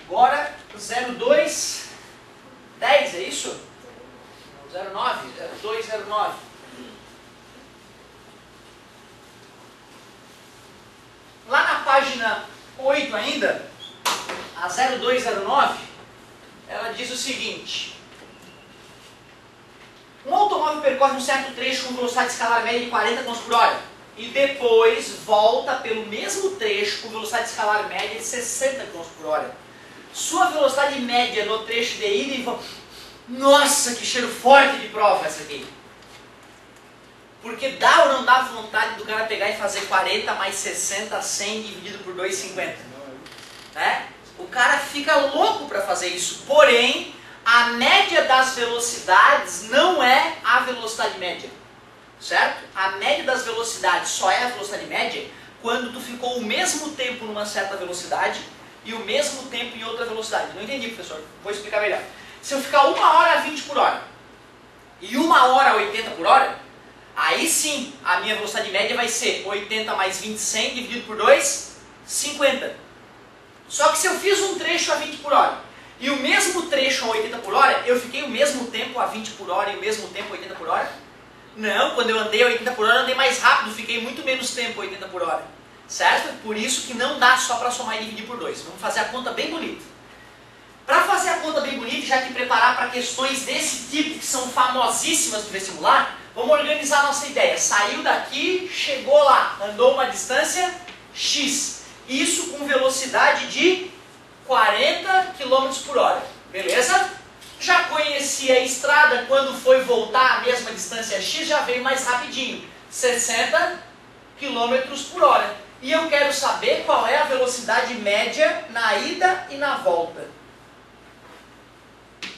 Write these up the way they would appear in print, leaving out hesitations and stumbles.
Agora 0210, é isso? 09, 0209. Lá na página 8 ainda, a 0209, ela diz o seguinte: um automóvel percorre um certo trecho com velocidade escalar média de 40 km por hora e depois volta pelo mesmo trecho com velocidade escalar média de 60 km por hora. Sua velocidade média no trecho de ida e volta... Nossa, que cheiro forte de prova essa aqui! Porque dá ou não dá vontade do cara pegar e fazer 40 mais 60, 100 dividido por 2,50? Né? O cara fica louco para fazer isso. Porém, a média das velocidades não é a velocidade média. Certo? A média das velocidades só é a velocidade média quando tu ficou o mesmo tempo numa certa velocidade e o mesmo tempo em outra velocidade. Não entendi, professor. Vou explicar melhor. Se eu ficar 1 hora a 20 por hora e 1 hora a 80 por hora, aí sim a minha velocidade média vai ser 80 mais 20, 100 dividido por 2, 50. Só que se eu fiz um trecho a 20 por hora e o mesmo trecho a 80 por hora, eu fiquei o mesmo tempo a 20 por hora e o mesmo tempo a 80 por hora? Não, quando eu andei a 80 por hora, eu andei mais rápido, fiquei muito menos tempo a 80 por hora. Certo? Por isso que não dá só para somar e dividir por 2. Vamos fazer a conta bem bonita. Para fazer a conta bem bonita, já que preparar para questões desse tipo, que são famosíssimas do vestibular, vamos organizar a nossa ideia. Saiu daqui, chegou lá, andou uma distância X. Isso com velocidade de 40 km por hora. Beleza? Já conhecia a estrada, quando foi voltar a mesma distância X, já veio mais rapidinho. 60 km por hora. E eu quero saber qual é a velocidade média na ida e na volta.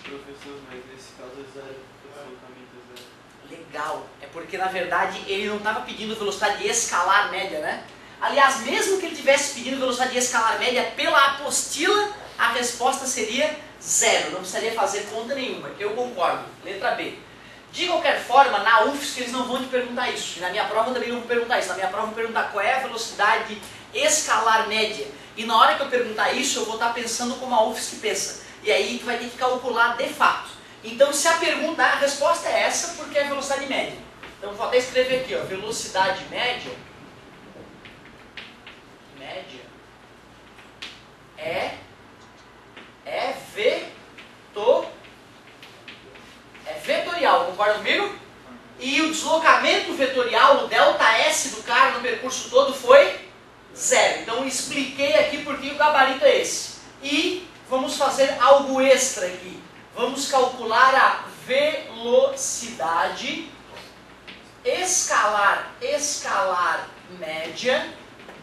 Professor, mas nesse caso é zero, absolutamente zero. Legal. É porque, na verdade, ele não estava pedindo velocidade escalar média, né? Aliás, mesmo que ele tivesse pedindo velocidade escalar média pela apostila, a resposta seria zero. Não precisaria fazer conta nenhuma. Eu concordo. Letra B. De qualquer forma, na UFSC eles não vão te perguntar isso. E na minha prova também não vão perguntar isso. Na minha prova vão perguntar qual é a velocidade escalar média. E na hora que eu perguntar isso, eu vou estar pensando como a UFSC pensa. E aí tu vai ter que calcular de fato. Então, se a pergunta, a resposta é essa, porque é a velocidade média. Então, vou até escrever aqui, ó, velocidade média. Média é vetorial, concorda comigo? E o deslocamento vetorial, o ΔS do cara no percurso todo foi zero. Então, expliquei aqui porque o gabarito é esse. E vamos fazer algo extra aqui. Vamos calcular a velocidade escalar média,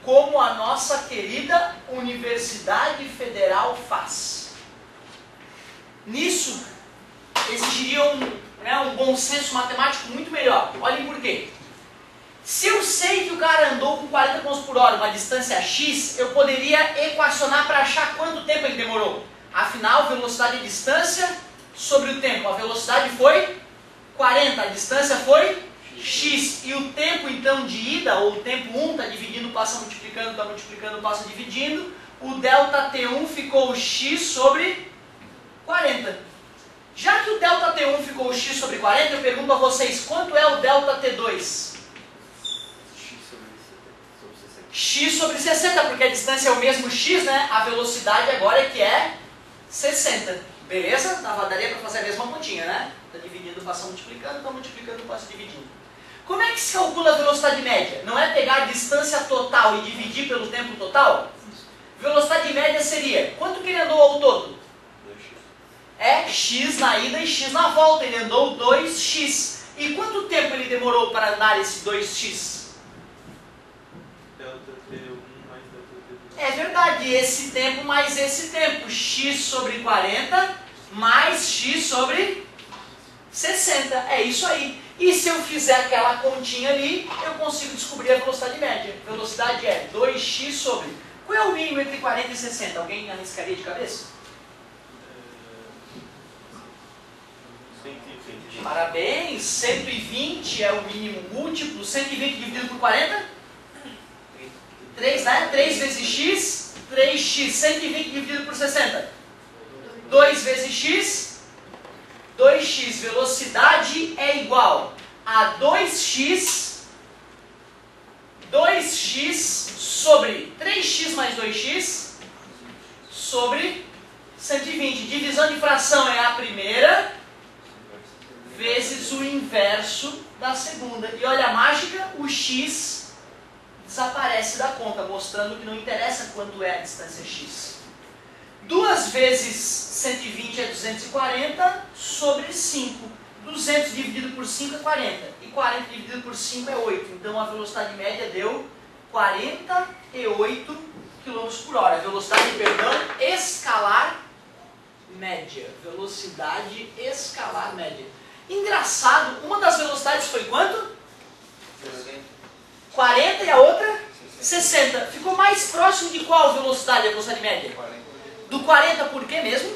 como a nossa querida Universidade Federal faz. Nisso, exigiria um bom senso matemático muito melhor. Olhem por quê. Se eu sei que o cara andou com 40 km por hora, uma distância X, eu poderia equacionar para achar quanto tempo ele demorou. Afinal, velocidade e distância sobre o tempo. A velocidade foi 40, a distância foi X. E o tempo, então, de ida, ou o tempo 1, está dividindo, passa multiplicando, passa dividindo. O ΔT1 ficou X sobre 40. Já que o ΔT1 ficou X sobre 40, eu pergunto a vocês, quanto é o ΔT2? X sobre 60, porque a distância é o mesmo X, né? A velocidade agora é que é 60. Beleza? Daria para fazer a mesma continha, né? Está dividindo, passa multiplicando, passa dividindo. Como é que se calcula a velocidade média? Não é pegar a distância total e dividir pelo tempo total? Velocidade média seria, quanto que ele andou ao todo? 2x. É X na ida e X na volta. Ele andou 2x. E quanto tempo ele demorou para andar esse 2x? ΔT1 mais ΔT2. É verdade, esse tempo mais esse tempo. X sobre 40 mais X sobre 60. É isso aí. E se eu fizer aquela continha ali, eu consigo descobrir a velocidade média. A velocidade é 2x sobre... Qual é o mínimo entre 40 e 60? Alguém arriscaria de cabeça? 120. Parabéns! 120 é o mínimo múltiplo. 120 dividido por 40? 3, né? 3 vezes x, 3x. 120 dividido por 60? 2 vezes x, 2x velocidade é igual a 2x sobre 3x mais 2x sobre 120. Divisão de fração é a primeira vezes o inverso da segunda. E olha a mágica, o x desaparece da conta, mostrando que não interessa quanto é a distância x. 2 vezes 120 é 240 sobre 5. 200 dividido por 5 é 40. E 40 dividido por 5 é 8. Então a velocidade média deu 48 km por hora. Velocidade, perdão, escalar média. Velocidade escalar média. Engraçado, uma das velocidades foi quanto? 40 e a outra? 60. Ficou mais próximo de qual velocidade, a velocidade média? Do 40 por quê mesmo?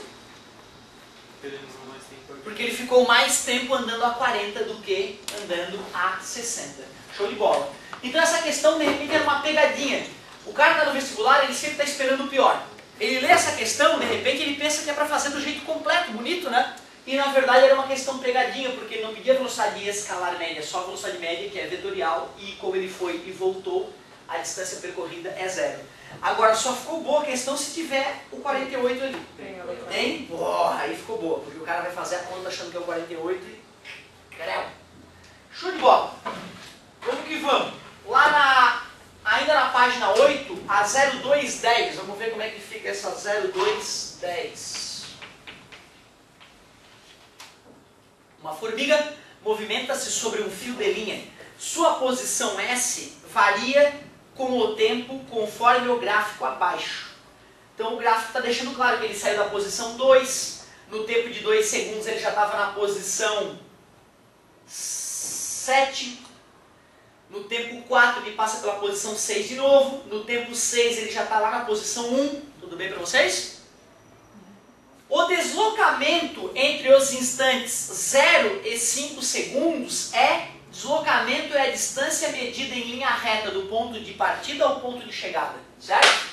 Porque ele ficou mais tempo andando a 40 do que andando a 60. Show de bola. Então essa questão de repente era uma pegadinha. O cara está no vestibular, ele sempre está esperando o pior. Ele lê essa questão, de repente ele pensa que é para fazer do jeito completo, bonito, né? E na verdade era uma questão pegadinha, porque ele não pedia velocidade escalar média, só a velocidade média, que é vetorial, e como ele foi e voltou, a distância percorrida é 0. Agora só ficou boa a questão se tiver o 48 ali. Hein? Porra, aí ficou boa, porque o cara vai fazer a conta achando que é o 48 e... Show de bola! Vamos que vamos! Lá ainda na página 8, a 0210, vamos ver como é que fica essa 0210. Uma formiga movimenta-se sobre um fio de linha. Sua posição S varia com o tempo conforme o gráfico abaixo. Então o gráfico está deixando claro que ele saiu da posição 2, no tempo de 2 segundos ele já estava na posição 7, no tempo 4 ele passa pela posição 6 de novo, no tempo 6 ele já está lá na posição 1, tudo bem para vocês? O deslocamento entre os instantes 0 e 5 segundos deslocamento é a distância medida em linha reta do ponto de partida ao ponto de chegada, certo?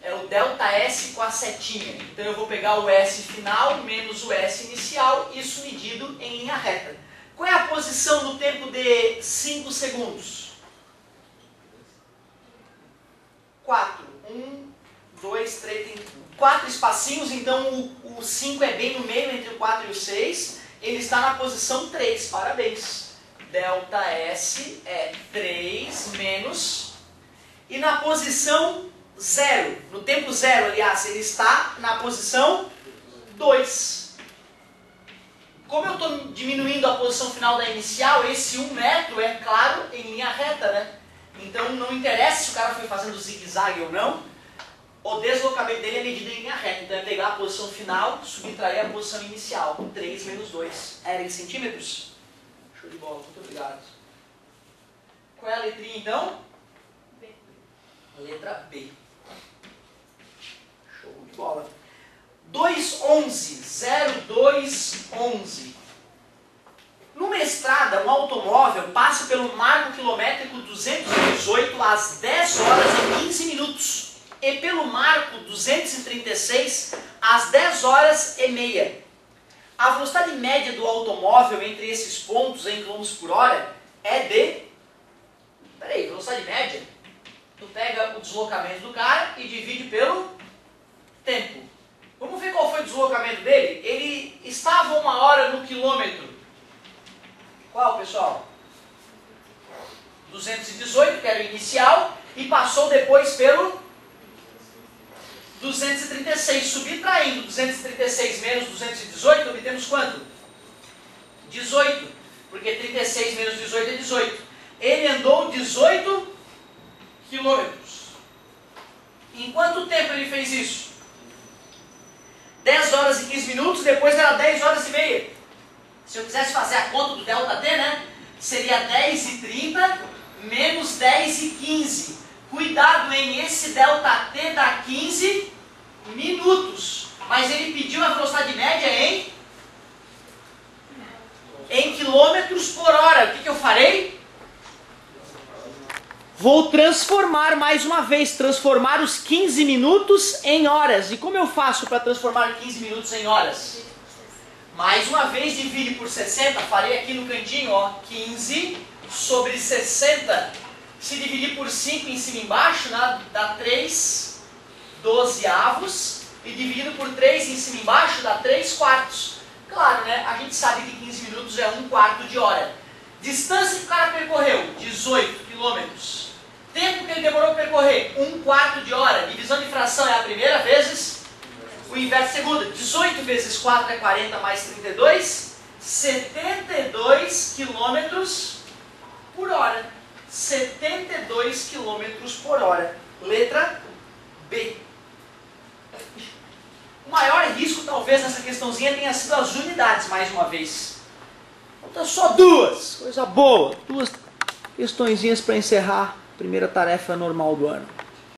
É o ΔS com a setinha. Então eu vou pegar o S final menos o S inicial, isso medido em linha reta. Qual é a posição no tempo de 5 segundos? 4. 1, 2, 3, tem 4 espacinhos, então o 5 é bem no meio entre o 4 e o 6. Ele está na posição 3, parabéns. ΔS é 3 menos... E na posição 0, no tempo 0, aliás, ele está na posição 2. Como eu estou diminuindo a posição final da inicial, esse 1 metro é, claro, em linha reta, né? Então não interessa se o cara foi fazendo zigue-zague ou não, o deslocamento dele é medido em linha reta. Então é pegar a posição final, subtrair a posição inicial. 3 menos 2. Era em centímetros? Show de bola, muito obrigado. Qual é a letrinha então? B. Letra B. Show de bola. 211, 0211. Numa estrada, um automóvel passa pelo marco quilométrico 218 às 10 horas e 15 minutos e pelo marco 236 às 10 horas e meia. A velocidade média do automóvel entre esses pontos em km por hora é de... Peraí, velocidade média? Tu pega o deslocamento do cara e divide pelo tempo. Vamos ver qual foi o deslocamento dele? Ele estava 1 hora no quilômetro. Qual, pessoal? 218, que era o inicial, e passou depois pelo 236. Subtraindo 236 menos 218, obtemos quanto? 18. Porque 36 menos 18 é 18. Ele andou 18 quilômetros. Em quanto tempo ele fez isso? 10 horas e 15 minutos, depois era 10 horas e meia. Se eu quisesse fazer a conta do ΔT, né? Seria 10 e 30 menos 10 e 15. Cuidado, hein? Esse ΔT dá 15 minutos. Mas ele pediu a velocidade média em quilômetros por hora. O que eu farei? Vou transformar mais uma vez, transformar os 15 minutos em horas. E como eu faço para transformar 15 minutos em horas? Mais uma vez, divide por 60, farei aqui no cantinho, ó, 15 sobre 60. Se dividir por 5 em cima e embaixo, né, dá 3 dozeavos. E dividido por 3 em cima e embaixo, dá 3 quartos. Claro, né, a gente sabe que 15 minutos é 1/4 de hora. Distância que o cara percorreu, 18 quilômetros. Tempo que ele demorou para percorrer, 1/4 de hora. Divisão de fração é a primeira vezes o inverso é segunda. 18 vezes 4 é 40 mais 32. 72 quilômetros por hora. 72 quilômetros por hora. Letra B. O maior risco, talvez, nessa questãozinha tenha sido as unidades, mais uma vez. Falta só duas. Coisa boa. Duas questõezinhas para encerrar a primeira tarefa normal do ano.